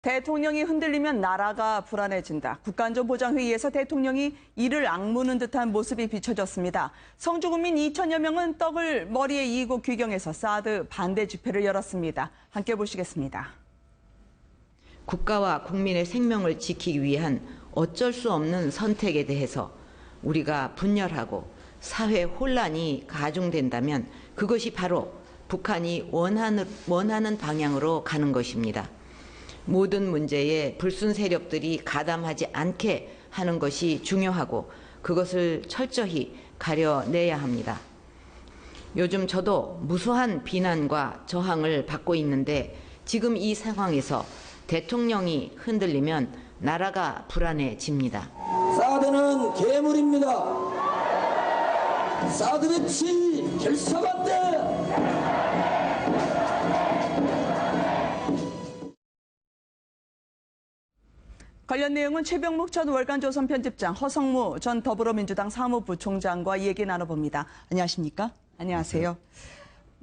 대통령이 흔들리면 나라가 불안해진다. 국가안전보장회의에서 대통령이 이를 악무는 듯한 모습이 비춰졌습니다. 성주국민 2천여 명은 떡을 머리에 이고 귀경해서 사드 반대 집회를 열었습니다. 함께 보시겠습니다. 국가와 국민의 생명을 지키기 위한 어쩔 수 없는 선택에 대해서 우리가 분열하고 사회 혼란이 가중된다면 그것이 바로 북한이 원하는 방향으로 가는 것입니다. 모든 문제에 불순 세력들이 가담하지 않게 하는 것이 중요하고 그것을 철저히 가려내야 합니다. 요즘 저도 무수한 비난과 저항을 받고 있는데 지금 이 상황에서 대통령이 흔들리면 나라가 불안해집니다. 사드는 괴물입니다. 사드 배치 결사반대! 관련 내용은 최병묵 전 월간조선 편집장, 허성무 전 더불어민주당 사무부총장과 이 얘기 나눠봅니다. 안녕하십니까? 안녕하세요.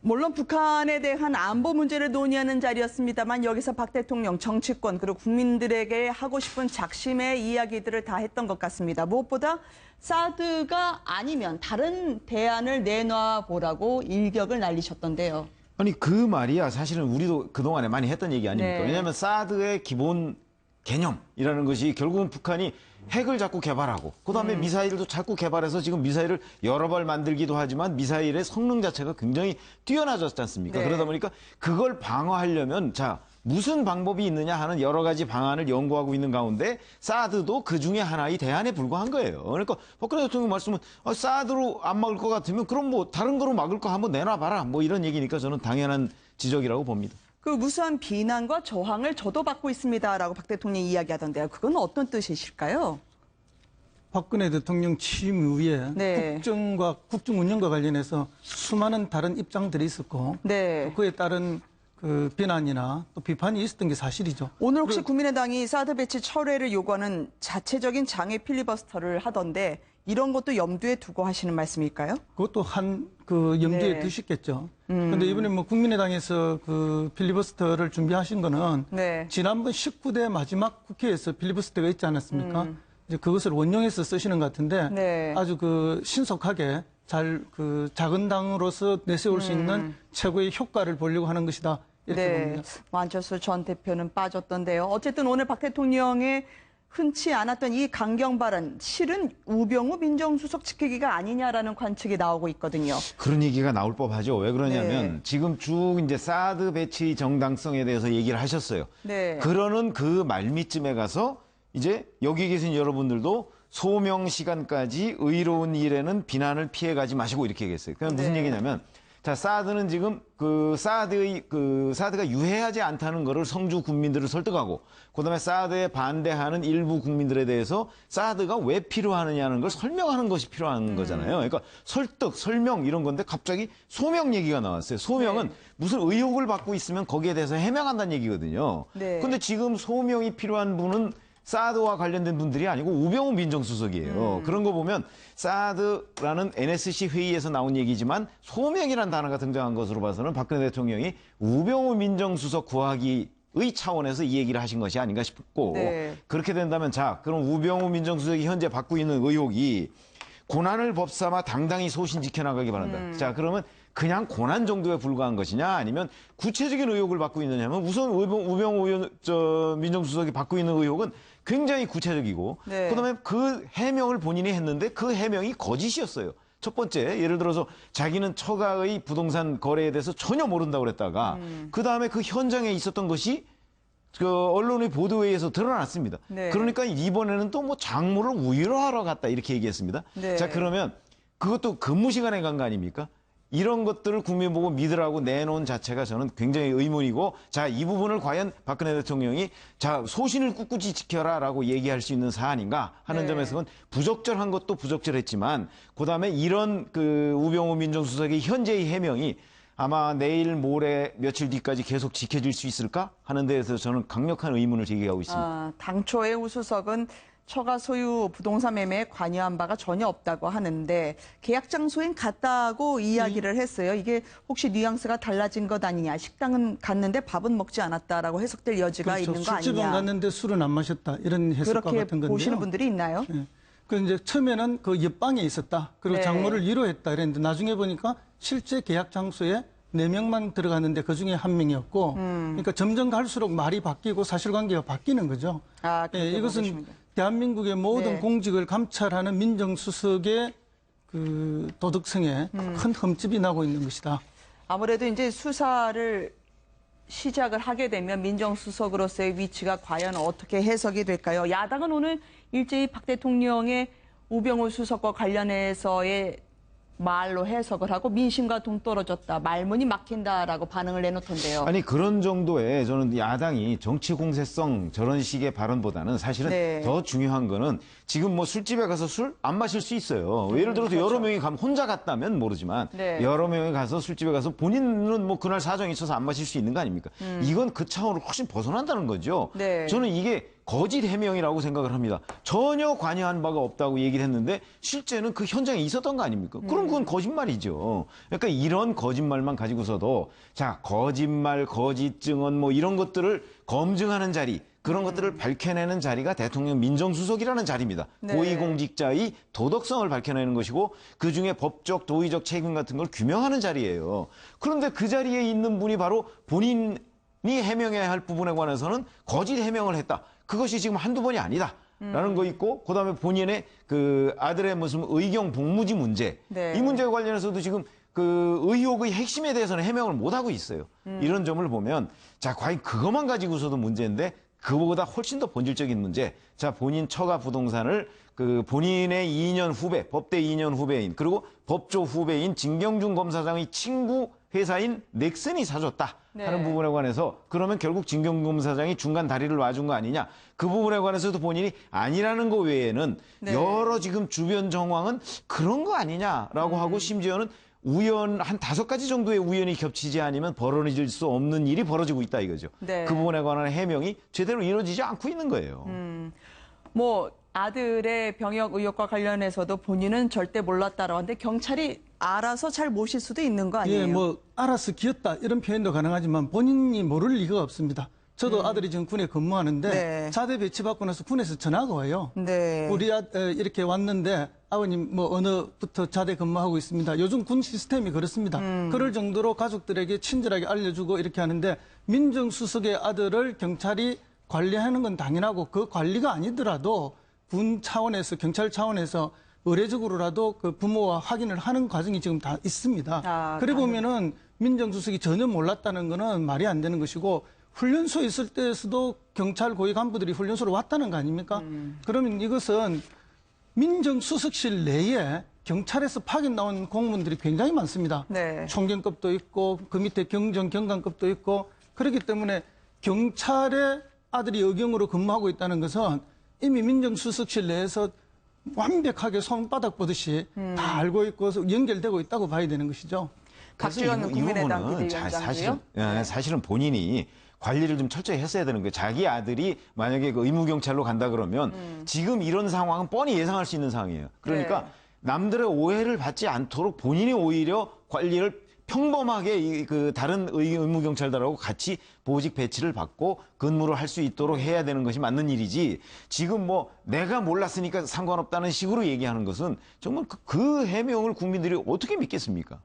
물론 북한에 대한 안보 문제를 논의하는 자리였습니다만 여기서 박 대통령, 정치권 그리고 국민들에게 하고 싶은 작심의 이야기들을 다 했던 것 같습니다. 무엇보다 사드가 아니면 다른 대안을 내놔보라고 일격을 날리셨던데요. 아니 그 말이야 사실은 우리도 그동안에 많이 했던 얘기 아닙니까? 네. 왜냐하면 사드의 기본 개념이라는 것이 결국은 북한이 핵을 자꾸 개발하고 그다음에 미사일도 자꾸 개발해서 지금 미사일을 여러 발 만들기도 하지만 미사일의 성능 자체가 굉장히 뛰어나졌지 않습니까? 네. 그러다 보니까 그걸 방어하려면 자 무슨 방법이 있느냐 하는 여러 가지 방안을 연구하고 있는 가운데 사드도 그 중에 하나의 대안에 불과한 거예요. 그러니까 박근혜 대통령 말씀은 사드로 안 막을 것 같으면 그럼 뭐 다른 거로 막을 거 한번 내놔봐라 뭐 이런 얘기니까 저는 당연한 지적이라고 봅니다. 그 무수한 비난과 저항을 저도 받고 있습니다라고 박 대통령이 이야기하던데요. 그건 어떤 뜻이실까요? 박근혜 대통령 취임 이후에 네. 국정과 국정 운영과 관련해서 수많은 다른 입장들이 있었고 네. 그에 따른 그 비난이나 또 비판이 있었던 게 사실이죠. 오늘 혹시 국민의당이 사드 배치 철회를 요구하는 자체적인 장애 필리버스터를 하던데 이런 것도 염두에 두고 하시는 말씀일까요? 그것도 그 염두에 네. 두셨겠죠. 그런데 이번에 뭐 국민의당에서 그 필리버스터를 준비하신 거는 네. 지난번 19대 마지막 국회에서 필리버스터가 있지 않았습니까? 이제 그것을 원용해서 쓰시는 것 같은데 네. 아주 그 신속하게 잘 그 작은 당으로서 내세울 수 있는 최고의 효과를 보려고 하는 것이다. 이렇게 봅니다. 안철수 전 대표는 빠졌던데요. 어쨌든 오늘 박 대통령의 흔치 않았던 이 강경 발언, 실은 우병우 민정수석 지키기가 아니냐라는 관측이 나오고 있거든요. 그런 얘기가 나올 법하죠. 왜 그러냐면 네. 지금 쭉 이제 사드 배치 정당성에 대해서 얘기를 하셨어요. 네. 그러는 그 말미쯤에 가서 이제 여기 계신 여러분들도 소명 시간까지 의로운 일에는 비난을 피해가지 마시고 이렇게 얘기했어요. 그냥 무슨 네. 얘기냐면 자 사드는 지금 사드가 유해하지 않다는 거를 성주 국민들을 설득하고 그다음에 사드에 반대하는 일부 국민들에 대해서 사드가 왜 필요하느냐는 걸 설명하는 것이 필요한 거잖아요. 그러니까 설득, 설명 이런 건데 갑자기 소명 얘기가 나왔어요. 소명은 네. 무슨 의혹을 받고 있으면 거기에 대해서 해명한다는 얘기거든요. 네. 근데 지금 소명이 필요한 분은 사드와 관련된 분들이 아니고 우병우 민정수석이에요. 그런 거 보면 사드라는 NSC 회의에서 나온 얘기지만 소명이라는 단어가 등장한 것으로 봐서는 박근혜 대통령이 우병우 민정수석 구하기의 차원에서 이 얘기를 하신 것이 아닌가 싶고 네. 그렇게 된다면 자 그럼 우병우 민정수석이 현재 받고 있는 의혹이 고난을 법삼아 당당히 소신 지켜나가기 바란다. 자 그러면 그냥 고난 정도에 불과한 것이냐 아니면 구체적인 의혹을 받고 있느냐면 우선 우병우 민정수석이 받고 있는 의혹은 굉장히 구체적이고 네. 그다음에 그 해명을 본인이 했는데 그 해명이 거짓이었어요. 첫 번째 예를 들어서 자기는 처가의 부동산 거래에 대해서 전혀 모른다고 그랬다가 그다음에 그 현장에 있었던 것이 그 언론의 보도에 의해서 드러났습니다. 네. 그러니까 이번에는 또 뭐 장모를 위로하러 갔다 이렇게 얘기했습니다. 네. 자 그러면 그것도 근무 시간에 간 거 아닙니까? 이런 것들을 국민 보고 믿으라고 내놓은 자체가 저는 굉장히 의문이고 자 이 부분을 과연 박근혜 대통령이 자 소신을 꿋꿋이 지켜라라고 얘기할 수 있는 사안인가 하는 네. 점에서는 부적절한 것도 부적절했지만 그다음에 이런 그 우병우 민정수석의 현재의 해명이 아마 내일 모레 며칠 뒤까지 계속 지켜질 수 있을까 하는 데에서 저는 강력한 의문을 제기하고 있습니다. 당초의 우수석은 처가 소유 부동산 매매에 관여한 바가 전혀 없다고 하는데 계약 장소엔 갔다고 이야기를 했어요. 이게 혹시 뉘앙스가 달라진 것 아니냐. 식당은 갔는데 밥은 먹지 않았다라고 해석될 여지가 그렇죠. 있는 거 아니냐. 술집은 갔는데 술은 안 마셨다. 이런 해석과 그렇게 같은 건데요. 보시는 분들이 있나요? 예. 그 이제 처음에는 그 옆방에 있었다. 그리고 네. 장모를 위로했다. 이랬는데 나중에 보니까 실제 계약 장소에 4명만 들어갔는데 그 중에 1명이었고 그러니까 점점 갈수록 말이 바뀌고 사실관계가 바뀌는 거죠. 아, 예, 그렇게 이것은 보시면 돼요. 대한민국의 모든 네. 공직을 감찰하는 민정수석의 그 도덕성에 큰 흠집이 나고 있는 것이다. 아무래도 이제 수사를 시작을 하게 되면 민정수석으로서의 위치가 과연 어떻게 해석이 될까요? 야당은 오늘 일제히 박 대통령의 우병우 수석과 관련해서의 말로 해석을 하고 민심과 동떨어졌다, 말문이 막힌다라고 반응을 내놓던데요. 아니 그런 정도의 저는 야당이 정치 공세성 저런 식의 발언보다는 사실은 네. 더 중요한 거는 지금 뭐 술집에 가서 술 안 마실 수 있어요. 예를 들어서 여러 명이 가면 혼자 갔다면 모르지만 네. 여러 명이 가서 술집에 가서 본인은 뭐 그날 사정이 있어서 안 마실 수 있는 거 아닙니까? 이건 그 차원으로 훨씬 벗어난다는 거죠. 네. 저는 이게 거짓 해명이라고 생각을 합니다. 전혀 관여한 바가 없다고 얘기를 했는데 실제는 그 현장에 있었던 거 아닙니까? 그럼 그건 거짓말이죠. 그러니까 이런 거짓말만 가지고서도 자 거짓말, 거짓 증언 뭐 이런 것들을 검증하는 자리 그런 것들을 밝혀내는 자리가 대통령 민정수석이라는 자리입니다. 네. 고위공직자의 도덕성을 밝혀내는 것이고 그중에 법적, 도의적 책임 같은 걸 규명하는 자리예요. 그런데 그 자리에 있는 분이 바로 본인이 해명해야 할 부분에 관해서는 거짓 해명을 했다. 그것이 지금 한두 번이 아니다. 라는 거 있고, 그 다음에 본인의 그 아들의 무슨 의경 복무지 문제. 네. 이 문제와 관련해서도 지금 그 의혹의 핵심에 대해서는 해명을 못 하고 있어요. 이런 점을 보면, 자, 과연 그것만 가지고서도 문제인데, 그거보다 훨씬 더 본질적인 문제. 자, 본인 처가 부동산을 그 본인의 2년 후배, 법대 2년 후배인, 그리고 법조 후배인 진경준 검사장의 친구 회사인 넥슨이 사줬다 하는 네. 부분에 관해서 그러면 결국 진경준 검사장이 중간 다리를 놔준 거 아니냐. 그 부분에 관해서도 본인이 아니라는 거 외에는 네. 여러 지금 주변 정황은 그런 거 아니냐라고 하고 심지어는 우연 한 5가지 정도의 우연이 겹치지 않으면 벌어질 수 없는 일이 벌어지고 있다 이거죠. 네. 그 부분에 관한 해명이 제대로 이루어지지 않고 있는 거예요. 뭐 아들의 병역 의혹과 관련해서도 본인은 절대 몰랐다라고 하는데 경찰이 알아서 잘 모실 수도 있는 거 아니에요? 예, 뭐 알아서 기었다 이런 표현도 가능하지만 본인이 모를 리가 없습니다. 저도 아들이 지금 군에 근무하는데 네. 자대 배치받고 나서 군에서 전화가 와요. 네. 우리 이렇게 왔는데 아버님 뭐 어느부터 자대 근무하고 있습니다. 요즘 군 시스템이 그렇습니다. 그럴 정도로 가족들에게 친절하게 알려주고 이렇게 하는데 민정수석의 아들을 경찰이 관리하는 건 당연하고 그 관리가 아니더라도 군 차원에서 경찰 차원에서 의례적으로라도 그 부모와 확인을 하는 과정이 지금 다 있습니다. 아, 그래 보면은 민정수석이 전혀 몰랐다는 거는 말이 안 되는 것이고 훈련소에 있을 때에서도 경찰 고위 간부들이 훈련소로 왔다는 거 아닙니까? 그러면 이것은 민정수석실 내에 경찰에서 파견 나온 공무원들이 굉장히 많습니다. 네. 총경급도 있고 그 밑에 경정경관급도 있고 그렇기 때문에 경찰의 아들이 의경으로 근무하고 있다는 것은 이미 민정수석실 내에서 완벽하게 손바닥 보듯이 다 알고 있고 연결되고 있다고 봐야 되는 것이죠. 박지원 국민의당 비대위원장이요. 사실은 본인이 관리를 좀 철저히 했어야 되는 거예요. 자기 아들이 만약에 그 의무경찰로 간다 그러면 지금 이런 상황은 뻔히 예상할 수 있는 상황이에요. 그러니까 네. 남들의 오해를 받지 않도록 본인이 오히려 관리를 평범하게 그 다른 의무경찰들하고 같이 보직 배치를 받고 근무를 할 수 있도록 해야 되는 것이 맞는 일이지 지금 뭐 내가 몰랐으니까 상관없다는 식으로 얘기하는 것은 정말 그 해명을 국민들이 어떻게 믿겠습니까?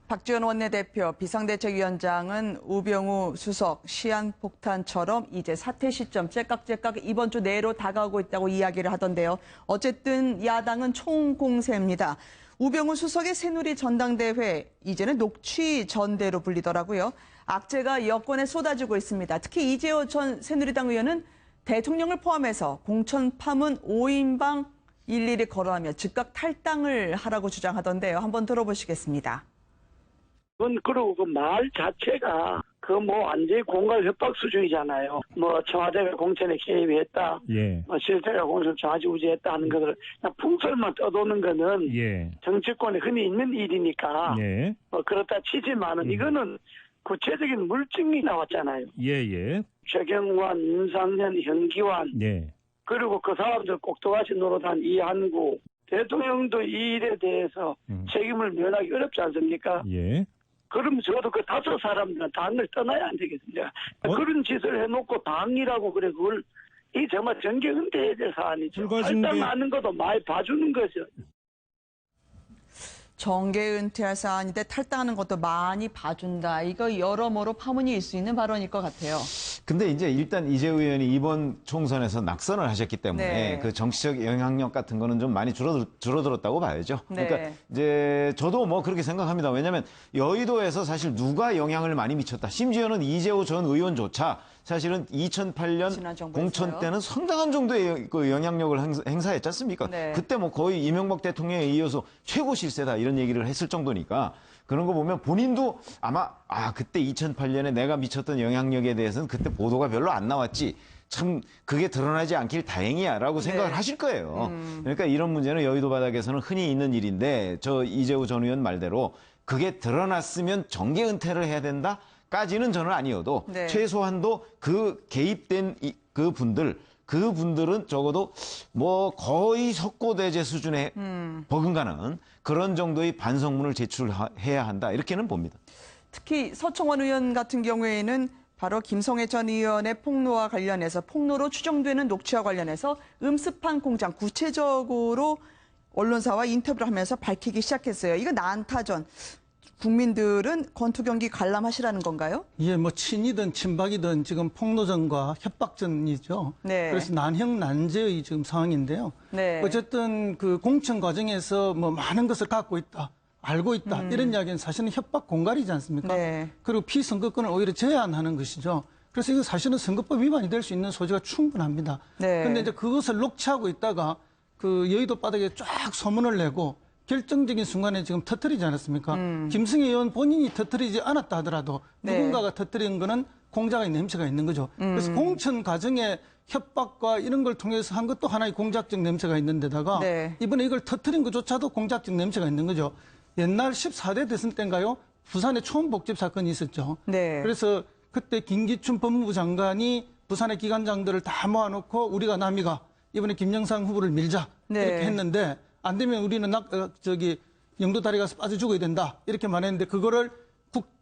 박지원 원내대표, 비상대책위원장은 우병우 수석 시한폭탄처럼 이제 사퇴 시점 째깍째깍 이번 주 내로 다가오고 있다고 이야기를 하던데요. 어쨌든 야당은 총공세입니다. 우병우 수석의 새누리 전당대회 이제는 녹취 전대로 불리더라고요. 악재가 여권에 쏟아지고 있습니다. 특히 이재호 전 새누리당 의원은 대통령을 포함해서 공천 파문 5인방 일일이 거론하며 즉각 탈당을 하라고 주장하던데요. 한번 들어보시겠습니다. 그리고 그 말 자체가 그 뭐 완전히 공갈 협박 수준이잖아요. 뭐 청와대가 공천에 개입했다. 예. 뭐 실제가 공천 좌지우지했다 하는 것을 그냥 풍설만 떠도는 거는 예. 정치권에 흔히 있는 일이니까 예. 뭐 그렇다 치지만은 이거는 구체적인 물증이 나왔잖아요. 예. 예. 최경환, 윤상현, 현기환 예. 그리고 그 사람들 꼭두가시 노릇한 이한구 대통령도 이 일에 대해서 책임을 면하기 어렵지 않습니까? 예. 그럼 저도 그 5사람들은 당을 떠나야 안 되겠습니까? 그런 짓을 해놓고 당이라고 그래 그걸 이 정말 정계 은퇴해야 될 사안이죠. 할당하는 것도 많이 봐주는 거죠. 정계 은퇴할 사안인데 탈당하는 것도 많이 봐준다. 이거 여러모로 파문이 일 수 있는 발언일 것 같아요. 근데 이제 일단 이재호 의원이 이번 총선에서 낙선을 하셨기 때문에 네. 그 정치적 영향력 같은 거는 좀 많이 줄어들었다고 봐야죠. 네. 그러니까 이제 저도 뭐 그렇게 생각합니다. 왜냐하면 여의도에서 사실 누가 영향을 많이 미쳤다. 심지어는 이재호 전 의원조차 사실은 2008년 지난 정부에서요. 공천 때는 상당한 정도의 그 영향력을 행사했지 않습니까? 네. 그때 뭐 거의 이명박 대통령에 이어서 최고 실세다 이런 얘기를 했을 정도니까 그런 거 보면 본인도 아마 그때 2008년에 내가 미쳤던 영향력에 대해서는 그때 보도가 별로 안 나왔지. 참 그게 드러나지 않길 다행이야라고 생각을 하실 거예요. 그러니까 이런 문제는 여의도 바닥에서는 흔히 있는 일인데 저 이재호 전 의원 말대로 그게 드러났으면 정계 은퇴를 해야 된다? 까지는 저는 아니어도 네. 최소한도 그 개입된 그분들은 적어도 뭐 거의 석고대죄 수준에 버금가는 그런 정도의 반성문을 제출해야 한다 이렇게는 봅니다. 특히 서청원 의원 같은 경우에는 바로 김성애 전 의원의 폭로와 관련해서 폭로로 추정되는 녹취와 관련해서 음습한 공장 구체적으로 언론사와 인터뷰를 하면서 밝히기 시작했어요. 이거 난타전. 국민들은 권투 경기 관람하시라는 건가요? 예, 뭐 친이든 친박이든 지금 폭로전과 협박전이죠. 네. 그래서 난형난제의 지금 상황인데요. 네. 어쨌든 그 공천 과정에서 뭐 많은 것을 갖고 있다, 알고 있다 이런 이야기는 사실은 협박 공갈이지 않습니까? 네. 그리고 피선거권을 오히려 제한하는 것이죠. 그래서 이거 사실은 선거법 위반이 될 수 있는 소지가 충분합니다. 네. 그런데 이제 그것을 녹취하고 있다가 그 여의도 바닥에 쫙 소문을 내고 결정적인 순간에 지금 터뜨리지 않았습니까? 김승희 의원 본인이 터뜨리지 않았다 하더라도 네. 누군가가 터뜨린 거는 공작의 냄새가 있는 거죠. 그래서 공천 과정에 협박과 이런 걸 통해서 한 것도 하나의 공작적 냄새가 있는 데다가 네. 이번에 이걸 터뜨린 것조차도 공작적 냄새가 있는 거죠. 옛날 14대 대선 때인가요? 부산에 초음복집 사건이 있었죠. 네. 그래서 그때 김기춘 법무부 장관이 부산의 기관장들을 다 모아놓고 우리가 남이가 이번에 김영삼 후보를 밀자 네. 이렇게 했는데 안 되면 우리는 영도 다리 가서 빠져 죽어야 된다 이렇게 말했는데 그거를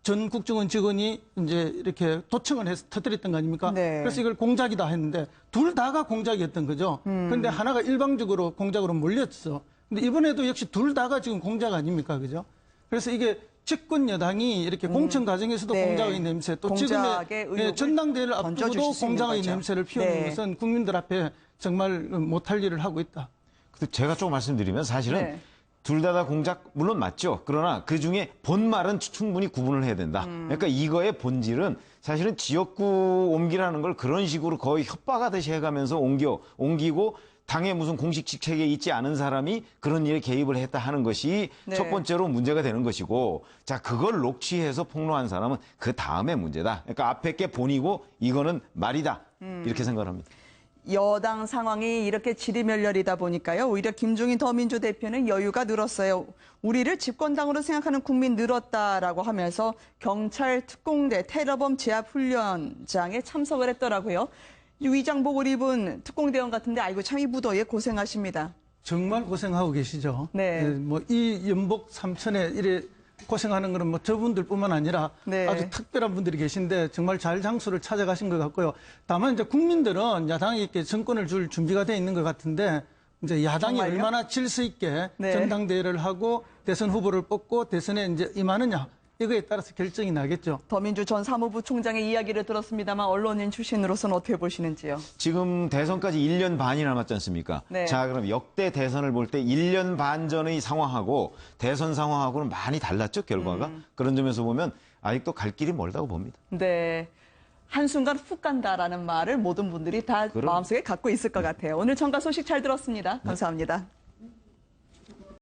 전 국정원 직원이 이제 이렇게 도청을 해서 터뜨렸던 거 아닙니까? 네. 그래서 이걸 공작이다 했는데 둘 다가 공작이었던 거죠. 그런데 하나가 일방적으로 공작으로 몰렸어. 근데 이번에도 역시 둘 다가 지금 공작 아닙니까, 그죠? 그래서 이게 집권 여당이 이렇게 공천 과정에서도 네. 공작의 냄새, 또 공작의 지금의 의혹을 전당대회를 던져주실 앞두고도 수 있는 공작의 거죠. 냄새를 피우는 네. 것은 국민들 앞에 정말 못할 일을 하고 있다. 근데 제가 좀 말씀드리면 사실은 네. 둘 다 공작 물론 맞죠. 그러나 그중에 본말은 충분히 구분을 해야 된다. 그러니까 이거의 본질은 사실은 지역구 옮기라는 걸 그런 식으로 거의 협박하듯이 해가면서 옮기고 당에 무슨 공식 직책에 있지 않은 사람이 그런 일에 개입을 했다 하는 것이 네. 첫 번째로 문제가 되는 것이고 자 그걸 녹취해서 폭로한 사람은 그 다음에 문제다. 그러니까 앞에 게 본이고 이거는 말이다. 이렇게 생각을 합니다. 여당 상황이 이렇게 지리멸렬이다 보니까요. 오히려 김종인 더민주 대표는 여유가 늘었어요. 우리를 집권당으로 생각하는 국민 늘었다라고 하면서 경찰 특공대 테러범 제압훈련장에 참석을 했더라고요. 위장복을 입은 특공대원 같은데 아이고 참 이 무더위에 고생하십니다. 정말 고생하고 계시죠. 네. 뭐 이 연복 3천에 이래 고생하는 거는 뭐 저분들뿐만 아니라 네. 아주 특별한 분들이 계신데 정말 잘 장소를 찾아가신 것 같고요. 다만 이제 국민들은 야당에게 정권을 줄 준비가 돼 있는 것 같은데 이제 야당이 정말요? 얼마나 질서 있게 네. 전당대회를 하고 대선 후보를 뽑고 대선에 이제 임하느냐 이거에 따라서 결정이 나겠죠. 더민주 전 사무부 총장의 이야기를 들었습니다만 언론인 출신으로서는 어떻게 보시는지요? 지금 대선까지 1년 반이 남았지 않습니까? 네. 자, 그럼 역대 대선을 볼 때 1년 반 전의 상황하고 대선 상황하고는 많이 달랐죠, 결과가? 그런 점에서 보면 아직도 갈 길이 멀다고 봅니다. 네. 한순간 훅 간다라는 말을 모든 분들이 다 마음속에 갖고 있을 것 같아요. 오늘 청가 소식 잘 들었습니다. 감사합니다.